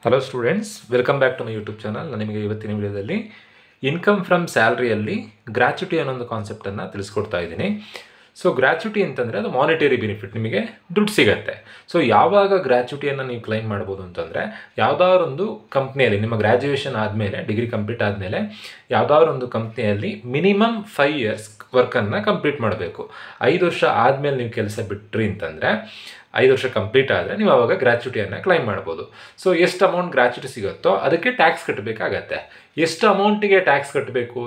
Hello students, welcome back to my YouTube channel. ನಾನು ನಿಮಗೆ ಇವತ್ತಿನ ವಿಡಿಯೋದಲ್ಲಿ ಇನ್ಕಮ್ ಫ್ರಮ್ ಸ್ಯಾಲ್ರಿಯಲ್ಲಿ ಗ್ರ್ಯಾಚ್ಯುಟಿ ಅನ್ನೋ ಒಂದು ಕಾನ್ಸೆಪ್ಟನ್ನು ತಿಳಿಸ್ಕೊಡ್ತಾ ಇದ್ದೀನಿ. ಸೊ ಗ್ರ್ಯಾಚ್ಯುಟಿ ಅಂತಂದರೆ ಅದು ಮಾನಿಟರಿ ಬೆನಿಫಿಟ್, ನಿಮಗೆ ದುಡ್ಡು ಸಿಗುತ್ತೆ. ಸೊ ಯಾವಾಗ ಗ್ರ್ಯಾಚ್ಯುಟಿಯನ್ನು ನೀವು ಕ್ಲೈಮ್ ಮಾಡ್ಬೋದು ಅಂತಂದರೆ, ಯಾವುದಾದ್ರೊಂದು ಕಂಪ್ನಿಯಲ್ಲಿ ನಿಮ್ಮ ಗ್ರ್ಯಾಜುಯೇಷನ್ ಆದಮೇಲೆ, ಡಿಗ್ರಿ ಕಂಪ್ಲೀಟ್ ಆದಮೇಲೆ ಯಾವುದಾದ್ರೊಂದು ಕಂಪ್ನಿಯಲ್ಲಿ ಮಿನಿಮಮ್ 5 ಇಯರ್ಸ್ ವರ್ಕನ್ನು ಕಂಪ್ಲೀಟ್ ಮಾಡಬೇಕು. 5 ವರ್ಷ ಆದಮೇಲೆ ನೀವು ಕೆಲಸ ಬಿಟ್ರಿ ಅಂತಂದರೆ, 5 ವರ್ಷ ಕಂಪ್ಲೀಟ್ ಆದರೆ ನೀವು ಆವಾಗ ಗ್ರ್ಯಾಚ್ಯುಟಿಯನ್ನು ಕ್ಲೈಮ್ ಮಾಡ್ಬೋದು. ಸೊ ಎಷ್ಟು ಅಮೌಂಟ್ ಗ್ರ್ಯಾಚ್ಯುಟಿ ಸಿಗುತ್ತೋ ಅದಕ್ಕೆ ಟ್ಯಾಕ್ಸ್ ಕಟ್ಟಬೇಕಾಗತ್ತೆ. ಎಷ್ಟು ಅಮೌಂಟಿಗೆ ಟ್ಯಾಕ್ಸ್ ಕಟ್ಟಬೇಕು,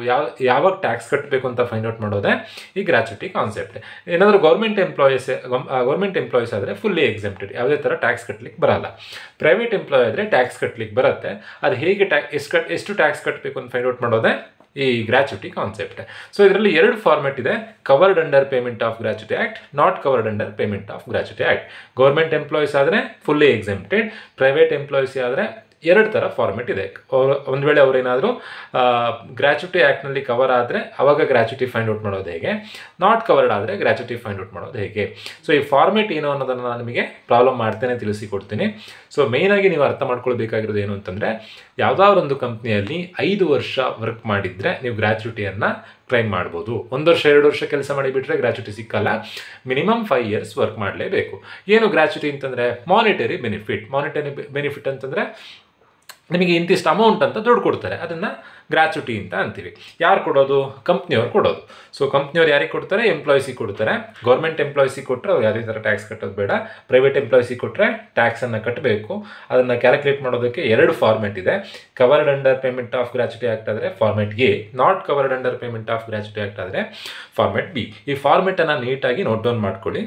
ಯಾವಾಗ ಟ್ಯಾಕ್ಸ್ ಕಟ್ಟಬೇಕು ಅಂತ ಫೈಂಡ್ ಔಟ್ ಮಾಡೋದೇ ಈ ಗ್ರ್ಯಾಚ್ಯುಟಿ ಕಾನ್ಸೆಪ್ಟ್. ಏನಾದರೂ ಗೌರ್ಮೆಂಟ್ ಎಂಪ್ಲಾಯೀಸ್ ಆದರೆ ಫುಲ್ಲಿ ಎಕ್ಸೆಂಪ್ಟೆಡ್, ಯಾವುದೇ ಥರ ಟ್ಯಾಕ್ಸ್ ಕಟ್ಟಲಿಕ್ಕೆ ಬರಲ್ಲ. ಪ್ರೈವೇಟ್ ಎಂಪ್ಲಾಯ್ ಆದರೆ ಟ್ಯಾಕ್ಸ್ ಕಟ್ಟಲಿಕ್ಕೆ ಬರುತ್ತೆ. ಅದು ಹೇಗೆ ಎಷ್ಟು ಟ್ಯಾಕ್ಸ್ ಕಟ್ಟಬೇಕು ಅಂತ ಫೈಂಡ್ ಔಟ್ ಮಾಡೋದೇ ಈ ಗ್ರ್ಯಾಚ್ಯುಟಿ ಕಾನ್ಸೆಪ್ಟ್. ಸೊ ಇದರಲ್ಲಿ 2 ಫಾರ್ಮೆಟ್ ಇದೆ: covered under payment of gratuity act, not covered under payment of gratuity act. Government employees ಆದರೆ ಫುಲ್ಲಿ ಎಕ್ಸೆಂಪ್ಟೆಡ್, ಪ್ರೈವೇಟ್ ಎಂಪ್ಲಾಯೀಸ್ ಆದರೆ 2 ಥರ ಫಾರ್ಮೆಟ್ ಇದೆ. ಒಂದು ವೇಳೆ ಅವರೇನಾದರೂ ಗ್ರ್ಯಾಚ್ಯುಟಿ ಆ್ಯಕ್ಟ್ನಲ್ಲಿ ಕವರ್ ಆದರೆ ಅವಾಗ ಗ್ರ್ಯಾಚ್ಯುಟಿ ಫೈಂಡ್ ಔಟ್ ಮಾಡೋದು ಹೇಗೆ, ನಾಟ್ ಕವರ್ಡ್ ಆದರೆ ಗ್ರ್ಯಾಚ್ಯುಟಿ ಫೈಂಡ್ ಔಟ್ ಮಾಡೋದು ಹೇಗೆ. ಸೊ ಈ ಫಾರ್ಮೆಟ್ ಏನು ಅನ್ನೋದನ್ನು ನಾನು ನಿಮಗೆ ಪ್ರಾಬ್ಲಮ್ ಮಾಡ್ತೇನೆ ತಿಳಿಸಿಕೊಡ್ತೀನಿ. ಸೊ ಮೇಯ್ನಾಗಿ ನೀವು ಅರ್ಥ ಮಾಡ್ಕೊಳ್ಬೇಕಾಗಿರೋದು ಏನು ಅಂತಂದರೆ, ಯಾವುದಾದ್ರೊಂದು ಕಂಪ್ನಿಯಲ್ಲಿ 5 ವರ್ಷ ವರ್ಕ್ ಮಾಡಿದರೆ ನೀವು ಗ್ರ್ಯಾಚ್ಯುಟಿಯನ್ನು ಕ್ಲೈಮ್ ಮಾಡ್ಬೋದು. 1 ವರ್ಷ 2 ವರ್ಷ ಕೆಲಸ ಮಾಡಿಬಿಟ್ರೆ ಗ್ರ್ಯಾಚ್ಯುಟಿ ಸಿಕ್ಕಲ್ಲ. ಮಿನಿಮಮ್ 5 ಇಯರ್ಸ್ ವರ್ಕ್ ಮಾಡಲೇಬೇಕು. ಏನು ಗ್ರ್ಯಾಚ್ಯುಟಿ ಅಂತಂದರೆ ಮಾನಿಟರಿ ಬೆನಿಫಿಟ್ ಅಂತಂದರೆ ನಿಮಗೆ ಇಂತಿಷ್ಟು ಅಮೌಂಟ್ ಅಂತ ದುಡ್ಡು ಕೊಡ್ತಾರೆ, ಅದನ್ನು ಗ್ರ್ಯಾಚ್ಯುಟಿ ಅಂತ ಅಂತೀವಿ. ಯಾರು ಕೊಡೋದು? ಕಂಪ್ನಿಯವ್ರು ಕೊಡೋದು. ಸೊ ಕಂಪ್ನಿಯವ್ರು ಯಾರಿಗೆ ಕೊಡ್ತಾರೆ? ಎಂಪ್ಲಾಯೀಸಿಗೆ ಕೊಡ್ತಾರೆ. ಗೌರ್ಮೆಂಟ್ ಎಂಪ್ಲಾಯೀಸಿಗೆ ಕೊಟ್ಟರೆ ಅವ್ರು ಯಾವುದೇ ಥರ ಟ್ಯಾಕ್ಸ್ ಕಟ್ಟೋದು ಬೇಡ. ಪ್ರೈವೇಟ್ ಎಂಪ್ಲಾಯೀಸಿಗೆ ಕೊಟ್ಟರೆ ಟ್ಯಾಕ್ಸನ್ನು ಕಟ್ಟಬೇಕು. ಅದನ್ನು ಕ್ಯಾಲ್ಕುಲೇಟ್ ಮಾಡೋದಕ್ಕೆ 2 ಫಾರ್ಮೆಟ್ ಇದೆ. Covered under payment of gratuity act ಆದರೆ format A, not covered under payment of gratuity act ಆದರೆ ಫಾರ್ಮೆಟ್ ಬಿ. ಈ ಫಾರ್ಮೆಟನ್ನು ನೀಟಾಗಿ ನೋಟ್ ಡೌನ್ ಮಾಡ್ಕೊಳ್ಳಿ.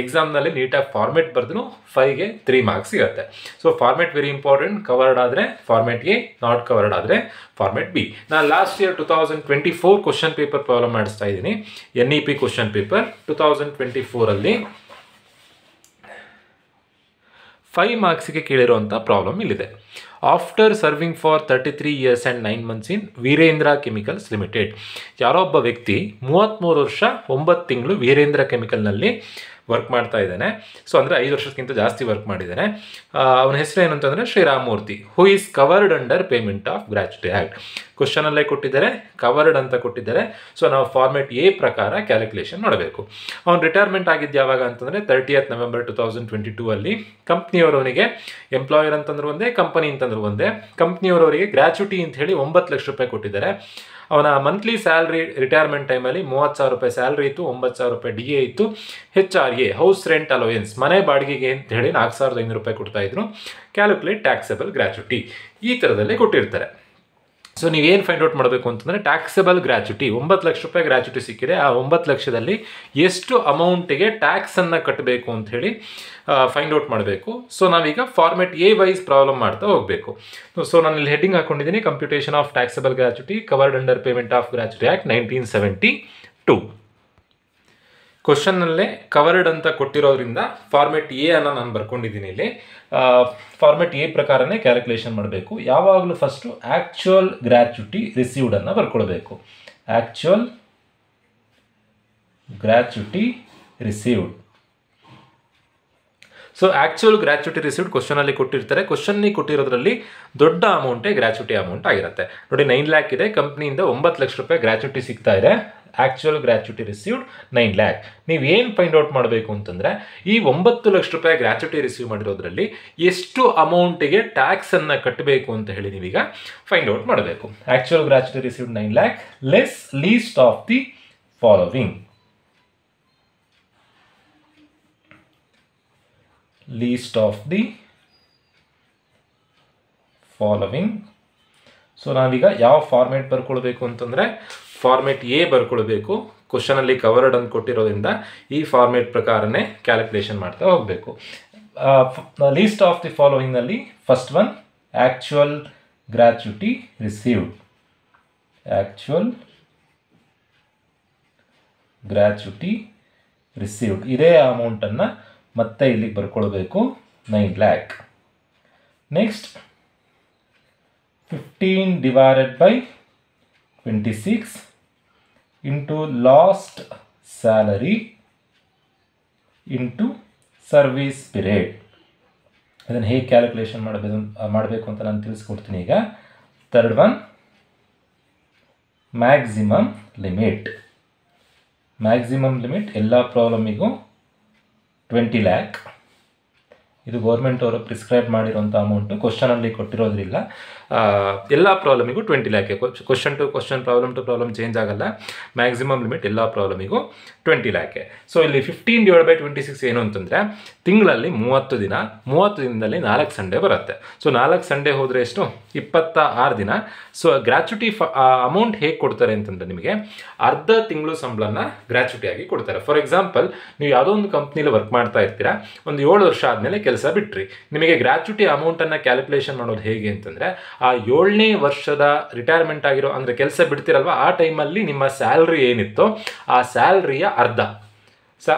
ಎಕ್ಸಾಮ್ನಲ್ಲಿ ನೀಟಾಗಿ ಫಾರ್ಮೆಟ್ ಬರೆದು 5ಗೆ 3 ಮಾರ್ಕ್ಸ್ ಸಿಗುತ್ತೆ. So format very important. Covered ಆದರೆ ಫಾರ್ಮೆಟ್ ಎ, ನಾಟ್ ಕವರ್ಡ್ ಆದರೆ ಫಾರ್ಮೆಟ್ ಬಿ. ನಾನು last year 2024 question paper problem ಮಾಡಿಸ್ತಾ ಇದ್ದೀನಿ. NEP ಕ್ವಶನ್ ಪೇಪರ್ 2024ಅಲ್ಲಿ 5 ಮಾರ್ಕ್ಸಿಗೆ ಕೇಳಿರುವಂಥ ಪ್ರಾಬ್ಲಮ್ ಇಲ್ಲಿದೆ. After serving for 33 years and 9 months in Virendra chemicals limited. ಯಾರೋ ಒಬ್ಬ ವ್ಯಕ್ತಿ 33 ವರ್ಷ 9 ತಿಂಗಳು ವೀರೇಂದ್ರ ಕೆಮಿಕಲ್ನಲ್ಲಿ ವರ್ಕ್ ಮಾಡ್ತಾ ಇದ್ದಾನೆ. ಸೊ ಅಂದರೆ 5 ವರ್ಷಕ್ಕಿಂತ ಜಾಸ್ತಿ ವರ್ಕ್ ಮಾಡಿದ್ದಾನೆ. ಅವನ ಹೆಸರು ಏನು ಅಂತಂದರೆ Sriramamurthy. Who is covered under payment of gratuity act. ಕ್ವಶನಲ್ಲೇ ಕೊಟ್ಟಿದ್ದಾರೆ, ಕವರ್ಡ್ ಅಂತ ಕೊಟ್ಟಿದ್ದಾರೆ. ಸೊ ನಾವು ಫಾರ್ಮೆಟ್ ಎ ಪ್ರಕಾರ ಕ್ಯಾಲ್ಕುಲೇಷನ್ ಮಾಡಬೇಕು. ಅವ್ನು ರಿಟೈರ್ಮೆಂಟ್ ಆಗಿದ್ದು ಯಾವಾಗ ಅಂತಂದರೆ 30th ನವೆಂಬರ್ 2022 ಅಲ್ಲಿ. ಕಂಪ್ನಿಯವರವನಿಗೆ ಎಂಪ್ಲಾಯರ್ ಅಂತಂದ್ರೆ ಒಂದೇ, ಕಂಪನಿ ಅಂತಂದ್ರೆ ಒಂದೇ. ಕಂಪ್ನಿಯವರವರಿಗೆ ಗ್ರ್ಯಾಚ್ಯುಟಿ ಅಂತ ಹೇಳಿ 9 ಲಕ್ಷ ರೂಪಾಯಿ ಕೊಟ್ಟಿದ್ದಾರೆ. ಅವನ ಮಂತ್ಲಿ ಸ್ಯಾಲ್ರಿ ರಿಟೈರ್ಮೆಂಟ್ ಟೈಮಲ್ಲಿ 30,000 ರೂಪಾಯಿ ಸ್ಯಾಲ್ರಿ ಇತ್ತು, 9,000 ರೂಪಾಯಿ DA ಇತ್ತು. HRA ಹೌಸ್ ರೆಂಟ್ ಅಲೋಯೆನ್ಸ್, ಮನೆ ಬಾಡಿಗೆಗೆ ಅಂತ ಹೇಳಿ 4,500 ರೂಪಾಯಿ ಕೊಡ್ತಾ ಇದ್ರು. ಕ್ಯಾಲ್ಕುಲೇಟ್ ಟ್ಯಾಕ್ಸಬಲ್ ಗ್ರ್ಯಾಚ್ಯುಟಿ ಈ ಥರದಲ್ಲಿ ಕೊಟ್ಟಿರ್ತಾರೆ. ಸೊ ನೀವೇನು ಫೈಂಡ್ ಔಟ್ ಮಾಡಬೇಕು ಅಂತಂದರೆ, ಟ್ಯಾಕ್ಸಬಲ್ ಗ್ರ್ಯಾಚ್ಯುಟಿ 9 ಲಕ್ಷ ರೂಪಾಯಿ ಗ್ರ್ಯಾಚ್ಯುಟಿ ಸಿಕ್ಕಿದೆ. ಆ 9 ಲಕ್ಷದಲ್ಲಿ ಎಷ್ಟು ಅಮೌಂಟಿಗೆ ಟ್ಯಾಕ್ಸನ್ನು ಕಟ್ಟಬೇಕು ಅಂತ ಹೇಳಿ ಫೈಂಡ್ ಔಟ್ ಮಾಡಬೇಕು. ಸೊ ನಾವೀಗ ಫಾರ್ಮೆಟ್ ಎ ವೈಸ್ ಪ್ರಾಬ್ಲಮ್ ಮಾಡ್ತಾ ಹೋಗಬೇಕು. ಸೊ ನಾನು ಇಲ್ಲಿ ಹೆಡ್ಡಿಂಗ್ ಹಾಕೊಂಡಿದ್ದೀನಿ: computation of taxable gratuity covered under payment of gratuity act 1972. ಕ್ವಶನ್ನಲ್ಲೇ ಕವರ್ಡ್ ಅಂತ ಕೊಟ್ಟಿರೋದ್ರಿಂದ ಫಾರ್ಮೆಟ್ ಎ ಅನ್ನು ನಾನು ಬರ್ಕೊಂಡಿದ್ದೀನಿ ಇಲ್ಲಿ. ಫಾರ್ಮೆಟ್ ಎ ಪ್ರಕಾರನೇ ಕ್ಯಾಲ್ಕುಲೇಷನ್ ಮಾಡಬೇಕು. ಯಾವಾಗಲೂ ಫಸ್ಟು ಆ್ಯಕ್ಚುಯಲ್ ಗ್ರ್ಯಾಚ್ಯುಟಿ ರಿಸೀವ್ಡ್ ಅನ್ನು ಬರ್ಕೊಳ್ಬೇಕು. Actual gratuity received. So actual gratuity received ಕ್ವಶನಲ್ಲಿ ಕೊಟ್ಟಿರ್ತಾರೆ. ಕ್ವಶನ್ನಿ ಕೊಟ್ಟಿರೋದ್ರಲ್ಲಿ ದೊಡ್ಡ ಅಮೌಂಟೇ ಗ್ರ್ಯಾಚ್ಯುಟಿ ಅಮೌಂಟ್ ಆಗಿರುತ್ತೆ. ನೋಡಿ, 9 ಲ್ಯಾಕ್ ಇದೆ, ಕಂಪ್ನಿಯಿಂದ 9 ಲಕ್ಷ ರೂಪಾಯಿ ಗ್ರ್ಯಾಚ್ಯುಟಿ ಸಿಗ್ತಾ ಇದೆ. Actual gratuity received 9 lac. ನೀವೇನು ಫೈಂಡ್ ಔಟ್ ಮಾಡಬೇಕು ಅಂತಂದರೆ, ಈ 9 ಲಕ್ಷ ರೂಪಾಯಿ ಗ್ರ್ಯಾಚ್ಯುಟಿ ರಿಸೀವ್ ಮಾಡಿರೋದ್ರಲ್ಲಿ ಎಷ್ಟು ಅಮೌಂಟಿಗೆ ಟ್ಯಾಕ್ಸನ್ನು ಕಟ್ಟಬೇಕು ಅಂತ ಹೇಳಿ ನೀವೀಗ ಫೈಂಡ್ ಔಟ್ ಮಾಡಬೇಕು. Actual gratuity received 9 lakh less least of the following. Least of the following. So ನಾವೀಗ ಯಾವ ಫಾರ್ಮೆಟ್ ಬರ್ಕೊಳ್ಬೇಕು ಅಂತಂದರೆ, ಫಾರ್ಮೆಟ್ ಎ ಬರ್ಕೊಳ್ಬೇಕು. ಕ್ವಶನಲ್ಲಿ ಕವರ್ಡ್ ಅಂತ ಕೊಟ್ಟಿರೋದ್ರಿಂದ ಈ ಫಾರ್ಮೆಟ್ ಪ್ರಕಾರನೇ ಕ್ಯಾಲ್ಕುಲೇಷನ್ ಮಾಡ್ತಾ ಹೋಗಬೇಕು. ಲೀಸ್ಟ್ ಆಫ್ ದಿ ಫಾಲೋವಿಂಗ್ನಲ್ಲಿ first one actual gratuity received. Actual gratuity received ಇದೇ ಅಮೌಂಟನ್ನು ಮತ್ತೆ ಇಲ್ಲಿಗೆ ಬರ್ಕೊಳ್ಬೇಕು, 9 lakh. Next 15 divided by 26 into last salary into service period. ಅದನ್ನು ಹೇಗೆ ಕ್ಯಾಲ್ಕುಲೇಷನ್ ಮಾಡಬೇಕು ಅಂತ ನಾನು ತಿಳಿಸ್ಕೊಡ್ತೀನಿ ಈಗ. ಥರ್ಡ್ ಒನ್, ಮ್ಯಾಕ್ಸಿಮಮ್ ಲಿಮಿಟ್ ಎಲ್ಲ ಪ್ರಾಬ್ಲಮಿಗೂ 20 lakh. ಇದು ಗೌರ್ಮೆಂಟ್ ಅವರು ಪ್ರಿಸ್ಕ್ರೈಬ್ ಮಾಡಿರೋಂಥ ಅಮೌಂಟು, ಕ್ವಶನಲ್ಲಿ ಕೊಟ್ಟಿರೋದ್ರಿಲ್ಲ. ಎಲ್ಲ ಪ್ರಾಬ್ಲಮಿಗೂ 20 lakh. Question to question, problem to problem change ಆಗಲ್ಲ. ಮ್ಯಾಕ್ಸಿಮಮ್ ಲಿಮಿಟ್ ಎಲ್ಲ ಪ್ರಾಬ್ಲಮಿಗೂ 20 lakh. ಸೊ ಇಲ್ಲಿ 15/26 ಏನು ಅಂತಂದರೆ, ತಿಂಗಳಲ್ಲಿ 30 ದಿನ, 30 ದಿನದಲ್ಲಿ 4 ಸಂಡೇ ಬರುತ್ತೆ. ಸೊ 4 ಸಂಡೇ ಹೋದರೆ ಎಷ್ಟು? 26 ದಿನ. ಸೊ ಗ್ರ್ಯಾಚುಟಿ ಅಮೌಂಟ್ ಹೇಗೆ ಕೊಡ್ತಾರೆ ಅಂತಂದರೆ, ನಿಮಗೆ ಅರ್ಧ ತಿಂಗಳು ಸಂಬಳನ ಗ್ರ್ಯಾಚುಟಿಯಾಗಿ ಕೊಡ್ತಾರೆ. ಫಾರ್ ಎಕ್ಸಾಂಪಲ್, ನೀವು ಯಾವುದೋ ಒಂದು ಕಂಪ್ನಿಲಿ ವರ್ಕ್ ಮಾಡ್ತಾ ಇರ್ತೀರಾ, ಒಂದು 7 ವರ್ಷ ಆದಮೇಲೆ ಕೆಲಸ ಬಿಟ್ರಿ, ನಿಮಗೆ ಗ್ರ್ಯಾಚುಟಿ ಅಮೌಂಟನ್ನು ಕ್ಯಾಲ್ಕುಲೇಷನ್ ಮಾಡೋದು ಹೇಗೆ ಅಂತಂದರೆ, ಆ 7ನೇ ವರ್ಷದ ರಿಟೈರ್ಮೆಂಟ್ ಆಗಿರೋ, ಅಂದರೆ ಕೆಲಸ ಬಿಡ್ತಿರಲ್ವ, ಆ ಟೈಮಲ್ಲಿ ನಿಮ್ಮ ಸ್ಯಾಲ್ರಿ ಏನಿತ್ತೋ ಆ ಸ್ಯಾಲ್ರಿಯ ಅರ್ಧ.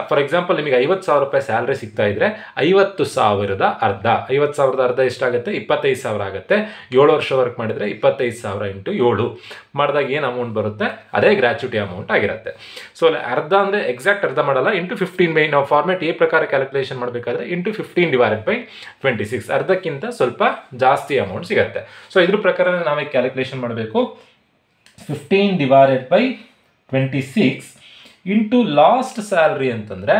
ಫಾರ್ ಎಕ್ಸಾಂಪಲ್, ನಿಮಗೆ 50,000 ರೂಪಾಯಿ ಸ್ಯಾಲ್ರಿ ಸಿಗ್ತಾ ಇದ್ರೆ 50,000ದ ಅರ್ಧ, 50,000ದ ಅರ್ಧ ಎಷ್ಟಾಗುತ್ತೆ? 25,000 ಆಗುತ್ತೆ. 7 ವರ್ಷ ವರ್ಕ್ ಮಾಡಿದರೆ 25,000 × 7 ಮಾಡಿದಾಗ ಏನು ಅಮೌಂಟ್ ಬರುತ್ತೆ? ಅದೇ ಗ್ರ್ಯಾಚುಟಿ ಅಮೌಂಟ್ ಆಗಿರುತ್ತೆ. ಸೊ ಅರ್ಧ ಅಂದರೆ ಎಕ್ಸಾಕ್ಟ್ ಅರ್ಧ ಮಾಡಲ್ಲ, ಇಂಟು 15 ನಾವು ಫಾರ್ಮೆಟ್ ಎ ಪ್ರಕಾರ ಕ್ಯಾಲ್ಕುಲೇಷನ್ ಮಾಡಬೇಕಾದ್ರೆ ಇಂಟು 15/26, ಅರ್ಧಕ್ಕಿಂತ ಸ್ವಲ್ಪ ಜಾಸ್ತಿ ಅಮೌಂಟ್ ಸಿಗುತ್ತೆ. ಸೊ ಇದ್ರ ಪ್ರಕಾರ ನಾವೇ ಕ್ಯಾಲ್ಕುಲೇಷನ್ ಮಾಡಬೇಕು. 15/26 ಇಂಟು ಲಾಸ್ಟ್ ಸ್ಯಾಲ್ರಿ ಅಂತಂದರೆ,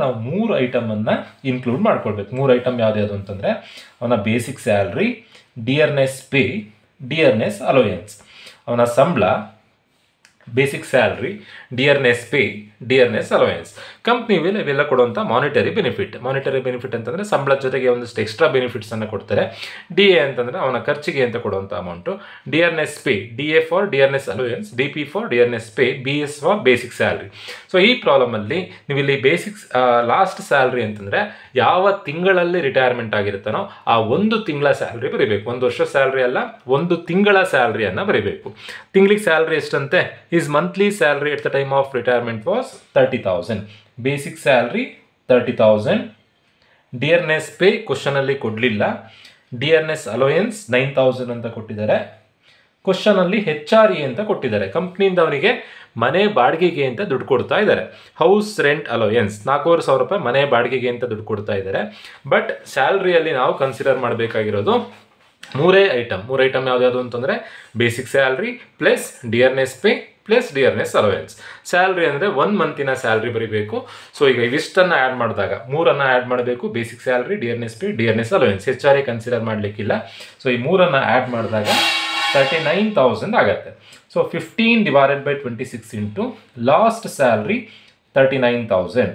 ನಾವು 3 ಐಟಮನ್ನು ಇನ್ಕ್ಲೂಡ್ ಮಾಡ್ಕೊಳ್ಬೇಕು. 3 ಐಟಮ್ ಯಾವ್ದು ಅಂತಂದರೆ, ಅವನ basic salary, dearness pay, dearness allowance. ಅವನ ಸಂಬಳ, basic salary, dearness pay, dearness allowance. Company ಇವೆಲ್ಲ ಕೊಡುವಂಥ ಮಾನಿಟರಿ ಬೆನಿಫಿಟ್ ಅಂತಂದರೆ ಸಂಬಳದ ಜೊತೆಗೆ ಒಂದಷ್ಟು ಎಕ್ಸ್ಟ್ರಾ ಬೆನಿಫಿಟ್ಸನ್ನು ಕೊಡ್ತಾರೆ. ಡಿ ಎ ಅಂತಂದರೆ ಅವನ ಖರ್ಚಿಗೆ ಅಂತ ಕೊಡುವಂಥ amount. Dearness pay, D A for dearness allowance, D P for dearness pay, B S for basic salary. So ಈ ಪ್ರಾಬ್ಲಮಲ್ಲಿ ನೀವು ಇಲ್ಲಿ ಲಾಸ್ಟ್ ಸ್ಯಾಲ್ರಿ ಅಂತಂದರೆ ಯಾವ ತಿಂಗಳಲ್ಲಿ ರಿಟೈರ್ಮೆಂಟ್ ಆಗಿರ್ತಾನೋ ಆ 1 ತಿಂಗಳ ಸ್ಯಾಲ್ರಿ ಬರೀಬೇಕು. 1 ವರ್ಷ ಸ್ಯಾಲ್ರಿ ಅಲ್ಲ, 1 ತಿಂಗಳ ಸ್ಯಾಲ್ರಿಯನ್ನು ಬರೀಬೇಕು. ತಿಂಗಳಿಗೆ salary ಎಷ್ಟಂತೆ? His monthly salary at the time of retirement was 30,000. Basic salary 30,000. Dearness pay question ಅಲ್ಲಿ ಕೊಡಲಿಲ್ಲ. ಡಿಯರ್ನೆಸ್ ಅಲೋಯನ್ಸ್ 9,000 ಅಂತ ಕೊಟ್ಟಿದ್ದಾರೆ. ಕ್ವಶನ್ ಅಲ್ಲಿ HRE ಅಂತ ಕೊಟ್ಟಿದ್ದಾರೆ. ಕಂಪ್ನಿಯಿಂದ ಅವನಿಗೆ ಮನೆ ಬಾಡಿಗೆಗೆ ಅಂತ ದುಡ್ಡು ಕೊಡ್ತಾ ಇದ್ದಾರೆ. ಹೌಸ್ ರೆಂಟ್ ಅಲೋಯನ್ಸ್ 4,500 ರೂಪಾಯಿ ಮನೆ ಬಾಡಿಗೆಗೆ ಅಂತ ದುಡ್ಡು ಕೊಡ್ತಾ ಇದ್ದಾರೆ. ಬಟ್ ಸ್ಯಾಲ್ರಿಯಲ್ಲಿ ನಾವು ಕನ್ಸಿಡರ್ ಮಾಡಬೇಕಾಗಿರೋದು 3 ಐಟಮ್ ಯಾವ್ದು ಅಂತಂದರೆ, basic salary plus dearness pay plus dearness allowance. Salary ಅಂದರೆ 1 ಮಂತಿನ ಸ್ಯಾಲ್ರಿ ಬರೀಬೇಕು. ಸೊ ಈಗ ಇವಿಷ್ಟನ್ನು ಆ್ಯಡ್ ಮಾಡಿದಾಗ 3 ಆ್ಯಡ್ ಮಾಡಬೇಕು. Basic salary, dearness pay, dearness allowance. HRE consider ಮಾಡಲಿಕ್ಕಿಲ್ಲ. ಸೊ ಈ 3 ಆ್ಯಡ್ ಮಾಡಿದಾಗ 39,000 ಆಗುತ್ತೆ. So 15/26 into last salary 39,000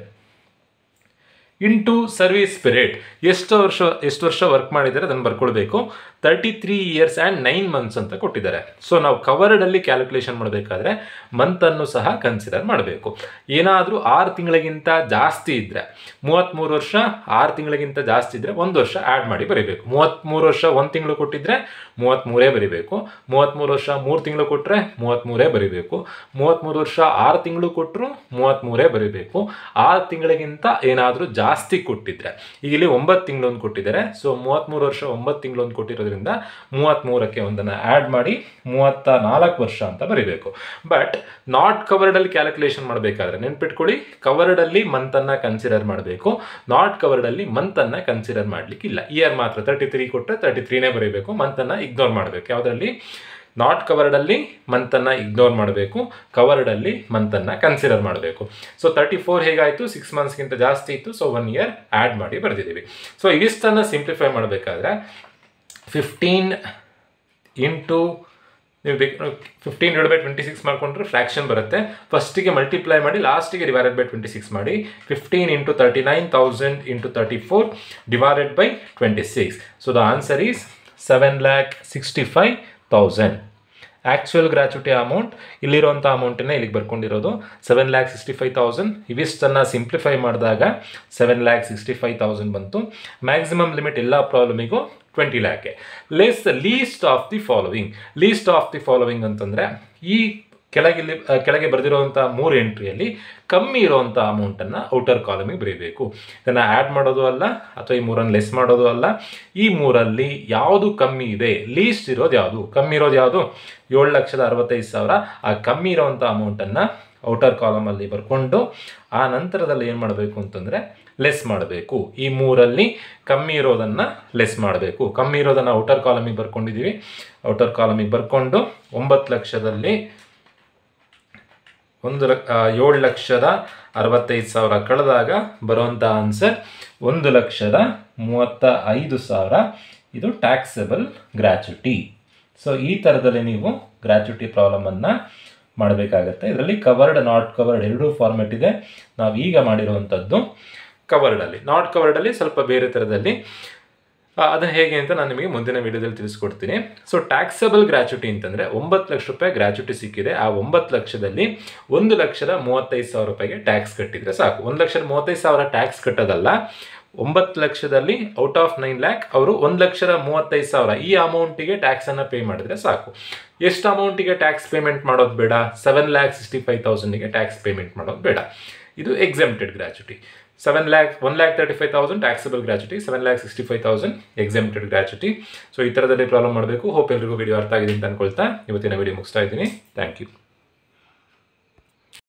into service period, ಎಷ್ಟು ವರ್ಷ ವರ್ಕ್ ಮಾಡಿದ್ದಾರೆ ಅದನ್ನು ಬರ್ಕೊಳ್ಬೇಕು. 33 years and 9 months ಅಂತ ಕೊಟ್ಟಿದ್ದಾರೆ. ಸೊ ನಾವು ಕವರ್ಡಲ್ಲಿ ಕ್ಯಾಲ್ಕುಲೇಷನ್ ಮಾಡಬೇಕಾದ್ರೆ ಮಂತನ್ನು ಸಹ ಕನ್ಸಿಡರ್ ಮಾಡಬೇಕು. ಏನಾದರೂ 6 ತಿಂಗಳಿಗಿಂತ ಜಾಸ್ತಿ ಇದ್ದರೆ, 33 ವರ್ಷ 6 ತಿಂಗಳಿಗಿಂತ ಜಾಸ್ತಿ ಇದ್ದರೆ 1 ವರ್ಷ ಆ್ಯಡ್ ಮಾಡಿ ಬರೀಬೇಕು. 33 ವರ್ಷ 1 ತಿಂಗಳು ಕೊಟ್ಟಿದ್ರೆ 33 ಬರೀಬೇಕು. 33 ವರ್ಷ 3 ತಿಂಗಳು ಕೊಟ್ಟರೆ 33 ಬರೀಬೇಕು. 33 ವರ್ಷ 6 ತಿಂಗಳು ಕೊಟ್ಟರು 33 ಬರೀಬೇಕು. 6 ತಿಂಗಳಿಗಿಂತ ಏನಾದರೂ ಜಾಸ್ತಿ ಕೊಟ್ಟಿದ್ರೆ, ಈಗ ಇಲ್ಲಿ 9 ತಿಂಗಳು ಕೊಟ್ಟಿದ್ದಾರೆ. ಸೊ 33 ವರ್ಷ 9 ತಿಂಗಳು ಕೊಟ್ಟಿರೋದ್ರಿಂದ 33ಕ್ಕೆ ಒಂದನ್ನು ಆ್ಯಡ್ ಮಾಡಿ 34 ವರ್ಷ ಅಂತ ಬರೀಬೇಕು. ಬಟ್ ನಾಟ್ ಕವರ್ಡಲ್ಲಿ ಕ್ಯಾಲ್ಕುಲೇಷನ್ ಮಾಡಬೇಕಾದ್ರೆ ನೆನ್ಪಿಟ್ಕೊಳ್ಳಿ, ಕವರ್ಡಲ್ಲಿ ಮಂತನ್ನು ಕನ್ಸಿಡರ್ ಮಾಡಬೇಕು, ನಾಟ್ ಕವರ್ಡಲ್ಲಿ ಮಂತನ್ನು ಕನ್ಸಿಡರ್ ಮಾಡಲಿಕ್ಕಿಲ್ಲ. ಇಯರ್ ಮಾತ್ರ 33 ಕೊಟ್ಟರೆ 33ನೇ ಬರೀಬೇಕು, ಮಂತನ್ನು ಇಗ್ನೋರ್ ಮಾಡಬೇಕು. ಯಾವುದರಲ್ಲಿ? ನಾಟ್ ಕವರ್ಡಲ್ಲಿ ಮಂತನ್ನು ಇಗ್ನೋರ್ ಮಾಡಬೇಕು, ಕವರ್ಡಲ್ಲಿ ಮಂತನ್ನು ಕನ್ಸಿಡರ್ ಮಾಡಬೇಕು. ಸೊ 34 ಹೇಗಾಯಿತು? 6 ಮಂತ್ಸ್ಗಿಂತ ಜಾಸ್ತಿ ಇತ್ತು. ಸೊ 1 year ಆ್ಯಡ್ ಮಾಡಿ ಬರೆದಿದ್ದೀವಿ. ಸೊ ಇವಿಷ್ಟನ್ನು ಸಿಂಪ್ಲಿಫೈ ಮಾಡಬೇಕಾದ್ರೆ 15 ಇಂಟು ನೀವು 15/26 ಮಾಡಿಕೊಂಡ್ರೆ ಫ್ರ್ಯಾಕ್ಷನ್ ಬರುತ್ತೆ. ಫಸ್ಟಿಗೆ ಮಲ್ಟಿಪ್ಲೈ ಮಾಡಿ, ಲಾಸ್ಟಿಗೆ /26 ಮಾಡಿ. 15 into 39,000 into 34 /26. So the answer is 7,65,000. Actual gratuity amount ಇಲ್ಲಿರುವಂಥ ಅಮೌಂಟನ್ನೇ ಇಲ್ಲಿಗೆ ಬರ್ಕೊಂಡಿರೋದು 7,65,000. ಇವಿಷ್ಟನ್ನು ಸಿಂಪ್ಲಿಫೈ ಮಾಡಿದಾಗ 7,65,000 ಬಂತು. ಮ್ಯಾಕ್ಸಿಮಮ್ ಲಿಮಿಟ್ ಎಲ್ಲ ಪ್ರಾಬ್ಲಮಿಗೂ 20 lakh. Less least of the following ಅಂತಂದರೆ ಈ ಕೆಳಗೆ ಬರೆದಿರುವಂಥ 3 ಎಂಟ್ರಿಯಲ್ಲಿ ಕಮ್ಮಿ ಇರುವಂಥ ಅಮೌಂಟನ್ನು ಔಟರ್ ಕಾಲಮಿಗೆ ಬರೀಬೇಕು. ಇದನ್ನು ಆ್ಯಡ್ ಮಾಡೋದು ಅಲ್ಲ, ಅಥವಾ ಈ 3 ಲೆಸ್ ಮಾಡೋದು ಅಲ್ಲ. ಈ 3ರಲ್ಲಿ ಯಾವುದು ಕಮ್ಮಿ ಇದೆ, ಲೀಸ್ಟ್ ಇರೋದು ಯಾವುದು, ಕಮ್ಮಿ ಇರೋದು ಯಾವುದು? 7,65,000. ಆ ಕಮ್ಮಿ ಇರೋವಂಥ ಅಮೌಂಟನ್ನು ಔಟರ್ ಕಾಲಮಲ್ಲಿ ಬರ್ಕೊಂಡು ಆ ನಂತರದಲ್ಲಿ ಏನು ಮಾಡಬೇಕು ಅಂತಂದರೆ ಲೆಸ್ ಮಾಡಬೇಕು. ಈ ಮೂರಲ್ಲಿ ಕಮ್ಮಿ ಇರೋದನ್ನು ಲೆಸ್ ಮಾಡಬೇಕು. ಕಮ್ಮಿ ಇರೋದನ್ನು ಔಟರ್ ಕಾಲಮಿಗೆ ಬರ್ಕೊಂಡಿದ್ದೀವಿ. ಔಟರ್ ಕಾಲಮಿಗೆ ಬರ್ಕೊಂಡು 9 ಲಕ್ಷದಲ್ಲಿ 7,65,000 ಕಳೆದಾಗ ಬರುವಂಥ ಆನ್ಸರ್ 1,35,000. ಇದು ಟ್ಯಾಕ್ಸಬಲ್ ಗ್ರ್ಯಾಚುಟಿ. ಸೊ ಈ ಥರದಲ್ಲಿ ನೀವು ಗ್ರ್ಯಾಚುಟಿ ಪ್ರಾಬ್ಲಮನ್ನು ಮಾಡಬೇಕಾಗತ್ತೆ. ಇದರಲ್ಲಿ ಕವರ್ಡ್ ನಾಟ್ ಕವರ್ಡ್ ಎರಡೂ ಫಾರ್ಮೆಟ್ ಇದೆ. ನಾವು ಈಗ ಮಾಡಿರುವಂಥದ್ದು ಕವರ್ಡಲ್ಲಿ. ನಾಟ್ ಕವರ್ಡಲ್ಲಿ ಸ್ವಲ್ಪ ಬೇರೆ ಥರದಲ್ಲಿ, ಅದನ್ನು ಹೇಗೆ ಅಂತ ನಾನು ನಿಮಗೆ ಮುಂದಿನ ವಿಡಿಯೋದಲ್ಲಿ ತಿಳಿಸ್ಕೊಡ್ತೀನಿ. ಸೊ ಟ್ಯಾಕ್ಸಬಲ್ ಗ್ರ್ಯಾಚುಟಿ ಅಂತಂದರೆ 9 ಲಕ್ಷ ರೂಪಾಯಿ ಗ್ರ್ಯಾಚುಟಿ ಸಿಕ್ಕಿದೆ. ಆ 9 ಲಕ್ಷದಲ್ಲಿ 1,35,000 ರೂಪಾಯಿಗೆ ಟ್ಯಾಕ್ಸ್ ಕಟ್ಟಿದರೆ ಸಾಕು. 1,35,000 ಟ್ಯಾಕ್ಸ್ ಕಟ್ಟೋದಲ್ಲ, 9 ಲಕ್ಷದಲ್ಲಿ ಔಟ್ ಆಫ್ 9 ಲ್ಯಾಕ್ ಅವರು 1,35,000 ಈ ಅಮೌಂಟಿಗೆ ಟ್ಯಾಕ್ಸನ್ನು ಪೇ ಮಾಡಿದರೆ ಸಾಕು. ಎಷ್ಟು ಅಮೌಂಟಿಗೆ ಟ್ಯಾಕ್ಸ್ ಪೇಮೆಂಟ್ ಮಾಡೋದು ಬೇಡ? 7,65,000ಗೆ ಟ್ಯಾಕ್ಸ್ ಪೇಮೆಂಟ್ ಮಾಡೋದು ಬೇಡ. ಇದು exempted gratuity. 1,35,000 taxable gratuity, 7,65,000 exempted gratuity. So ಈ ಥರದಲ್ಲಿ ಪ್ರಾಬ್ಲಮ್ ಮಾಡಬೇಕು. ಹೋಪ್ ಎಲ್ರಿಗೂ ವಿಡಿಯೋ ಅರ್ಥ ಆಗಿದೆ ಅಂತ ಅನ್ಕೊಳ್ತಾ ಇವತ್ತಿನ ವಿಡಿಯೋ ಮುಗಿಸ್ತಾ ಇದ್ದೀನಿ. Thank you.